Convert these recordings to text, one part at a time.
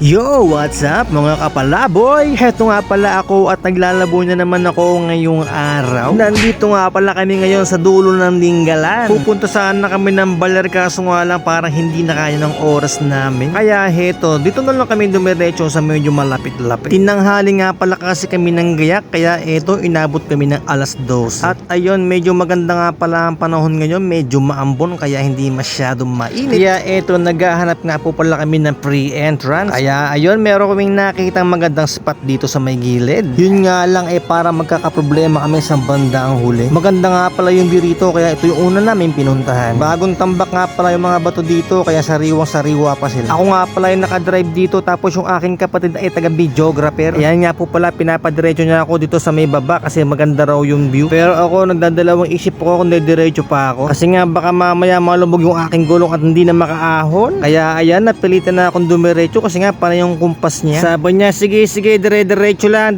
Yo, what's up mga kapalaboy? Heto nga pala ako at naglalabo na naman ako ngayong araw. Nandito nga pala kami ngayon sa dulo ng Linggalan. Pupunta sana kami ng Baler kaso nga lang parang hindi na kaya ng oras namin. Kaya heto, dito na lang kami dumiretso sa medyo malapit-lapit. Tinanghali nga pala kasi kami ng gayak kaya eto inabot kami ng alas 2. At ayun, medyo maganda nga pala ang panahon ngayon. Medyo maambon kaya hindi masyadong mainit. Kaya eto, naghahanap nga po pala kami ng pre-entrance. Kaya ayun, meron kaming nakikitang magandang spot dito sa may gilid. Yun nga lang para magkakaproblema kami sa bandang huli. Maganda nga pala yung view rito kaya ito yung una namin pinuntahan. Bagong tambak nga pala yung mga bato dito kaya sariwang-sariwa pa sila. Ako nga pala yung nakadrive dito tapos yung aking kapatid ay taga-videographer. Ayan nga po pala, pinapadiretso niya ako dito sa may baba kasi maganda raw yung view. Pero ako nagdadalawang isip ko kung didiretso pa ako. Kasi nga baka mamaya malubog yung aking gulong at hindi na makaahon. Kaya ayan, napilitan na akong dumiretso kasi nga para yung kumpas niya. Sabi niya, sige, dire-diretso lang.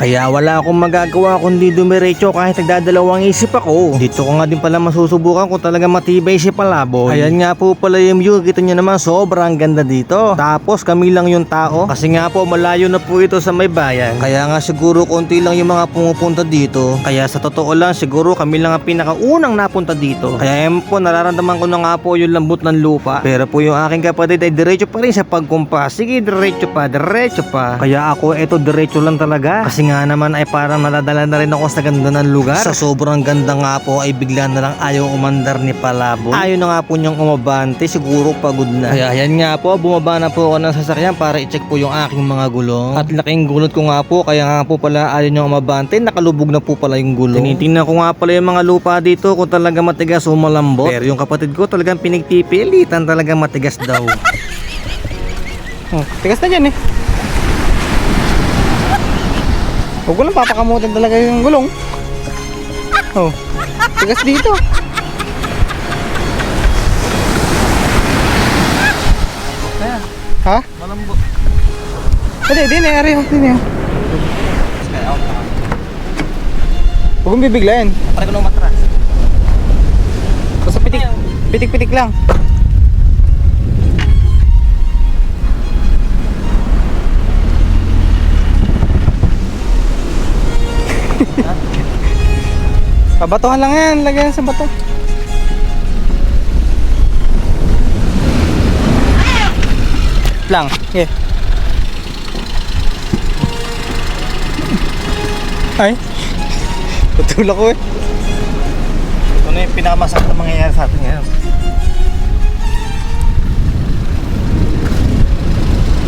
Kaya wala akong magagawa kundi dumiretso kahit nagdadalawang isip ako. Dito ko nga din pala masusubukan kung talaga matibay si Palaboy. Ayan nga po pala yung view. Kita nyo naman, sobrang ganda dito. Tapos kami lang yung tao. Kasi nga po malayo na po ito sa may bayan. Kaya nga siguro konti lang yung mga pumupunta dito. Kaya sa totoo lang siguro kami lang ang pinakaunang napunta dito. Kaya po nararamdaman ko na nga po yung lambot ng lupa. Pero po yung aking kapatid ay diretso pa rin sa pagkumpas. Sige, diretso pa. Kaya ako eto diretso lang talaga. Kasi nga naman ay parang naladala na rin ako sa ganda ng lugar. Sa sobrang ganda nga po ay bigla na lang ayaw umandar ni Palaboy. Ayaw na nga po niyang umabante, siguro pagod na. Kaya yan nga po, bumaba na po ako ng sasakyan para i-check po yung aking mga gulong. At laking gulot ko nga po, kaya nga po pala ayaw niyang umabante, nakalubog na po pala yung gulong. Tinitingnan ko nga pala yung mga lupa dito kung talaga matigas o malambot. Pero yung kapatid ko talagang pinagpipilitan talaga matigas daw. Tigas na dyan eh. Huwag ko lang papakamutin talaga yung gulong. Oh, tigas dito. Ayan, Ha? malambot. Hindi, din eh, ari. Huwag kong bibiglayan. Parang ko nung matras. Basta pitik-pitik lang. Pabatuhan lang yan, lagyan sa bato. Lang, yeah. Ay, tutulak ko eh. Ito na yung pinakamasarap na mangyayari sa atin ngayon.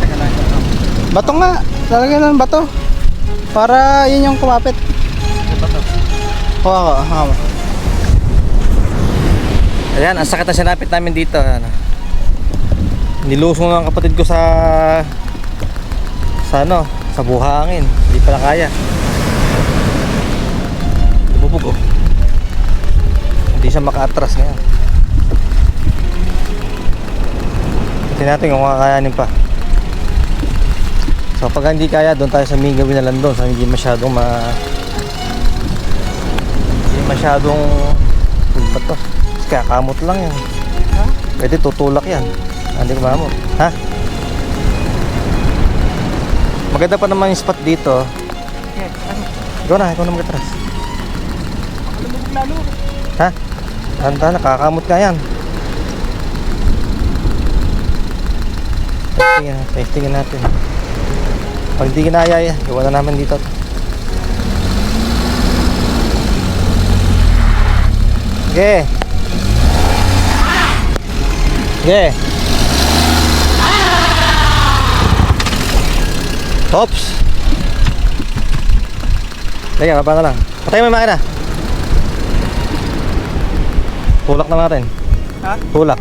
Teka lang. Bato nga, lalagyan ng bato. Para yun yung kumapit. Ano ba ito? Hawa. Ayan, ang sakit na sinapit namin dito. Ano. Nilusong ng kapatid ko sa buhangin. Hindi pala kaya. Bubog oh. Hindi siya maka-atras ngayon. Tingnan natin kung kakayanin pa. So pag hindi kaya, doon tayo sa may gawin na lang doon. So hindi masyadong ba't to? Kakamot lang yan. Ha? Pwede tutulak yan. Hindi ko maamot. Ha? Maganda pa naman yung spot dito. Yeah, ano? Ikaw na mag-atras. Lumubog lalo. Ha? Handa na, kakamot ka yan. Testingin natin. Pag di kinaya, iwan na namin dito. Okay. Oops. Teka, baba na lang. Patay mo yung makina. Tulak na natin. Ha? Tulak.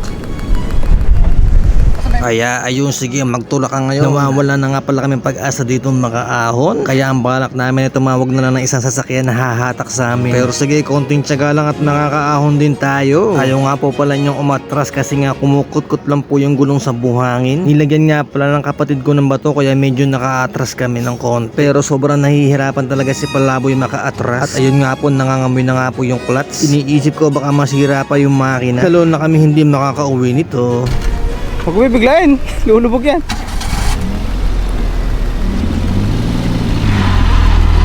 Kaya ayun, sige, magtulak ka ngayon. Nawawala na nga pala kami pag-asa dito makaahon. Kaya ang balak namin ay tumawag na lang ng isang sasakyan na hahatak sa amin. Pero sige, konting tiyaga lang at nakakaahon din tayo. Ayaw nga po pala niyong umatras kasi nga kumukutkot lang po yung gulong sa buhangin. Nilagyan nga pala ng kapatid ko ng bato kaya medyo nakaatras kami ng konti. Pero sobrang nahihirapan talaga si Palaboy makaatras. At ayun nga po, nangangamoy na nga po yung clutch. Iniisip ko baka masira pa yung makina. Lalo na kami hindi makakauwi nito. Huwag mo bibiglayin. Lulubog yan.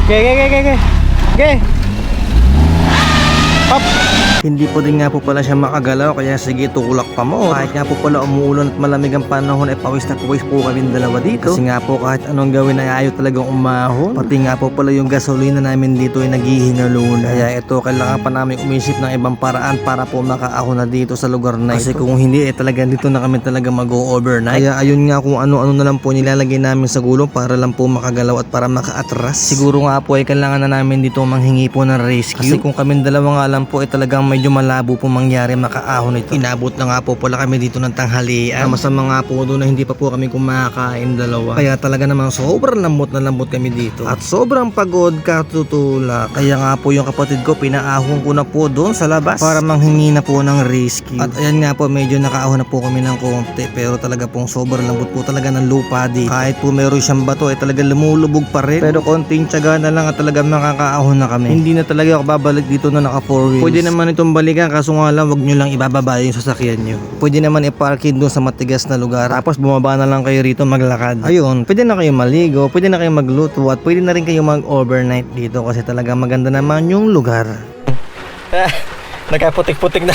Okay. Hop. Hindi po din nga po pala siya makagalaw kaya sige tulak pa mo. Kahit nga po pala umuulan at malamig ang panahon ay pawis na pawis po kami dalawa dito. Kasi nga po kahit anong gawin ay ayaw talagang umahon. Pati nga po pala yung gasolina namin dito ay naghihingaluna. Kaya ito kailangan pa namin umisip ng ibang paraan para po makaahon na dito sa lugar na ito. Kasi kung hindi talaga dito na kami talaga mag-overnight. Kaya ayun nga kung ano-ano na lang po nilalagay namin sa gulong para lang po makagalaw at para makaatras. Siguro nga po ay kailangan na namin dito manghingi po ng rescue. Kasi kung kami dalawa nga lang po ay talagang medyo malabo po mangyari makaahon ito. Inabot na nga po pala kami dito ng tanghalian. Masama nga po doon na hindi pa po kami kumakain dalawa. Kaya talaga namang sobrang lambot na lambot kami dito. At sobrang pagod katutulak. Kaya nga po yung kapatid ko pinaahon ko na po doon sa labas para manghingi na po ng rescue. At ayan nga po medyo nakaahon na po kami ng konti pero talaga pong sobrang lambot po talaga ng lupa dito. Kahit po meron siyang bato ay talaga lumulubog pa rin. Pero konting tiyaga na lang at talaga makakaahon na kami. Hindi na talaga ako babalik dito na naka 4 wheels. Pwede naman itong balikan kaso nga lang wag nyo lang ibababa yung sasakyan nyo. Pwede naman i-parking doon sa matigas na lugar tapos bumaba na lang kayo rito maglakad. Ayun, pwede na kayo maligo, pwede na kayo magluto at pwede na rin kayo mag-overnight dito kasi talaga maganda naman yung lugar. Nagkaputik-putik na.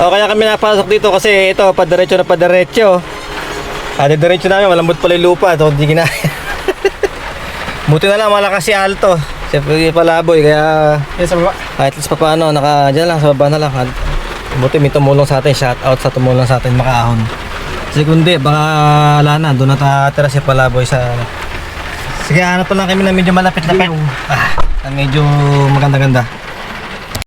O kaya kami napasok dito kasi ito padiretso na padiretso. Diretso namin malambot pala yung lupa so hindi ginaya. Buti na lang malakas si Alto. Siyempre palaboy kaya Yan sa baba. kahit least pa paano dyan lang sa baba na lang. Buti may tumulong sa atin, shout out sa tumulong sa atin makaahon. Kasi kundi baka wala na, doon natira si palaboy sa sige hanap pa lang kami na medyo malapit-lapit. Na medyo maganda-ganda.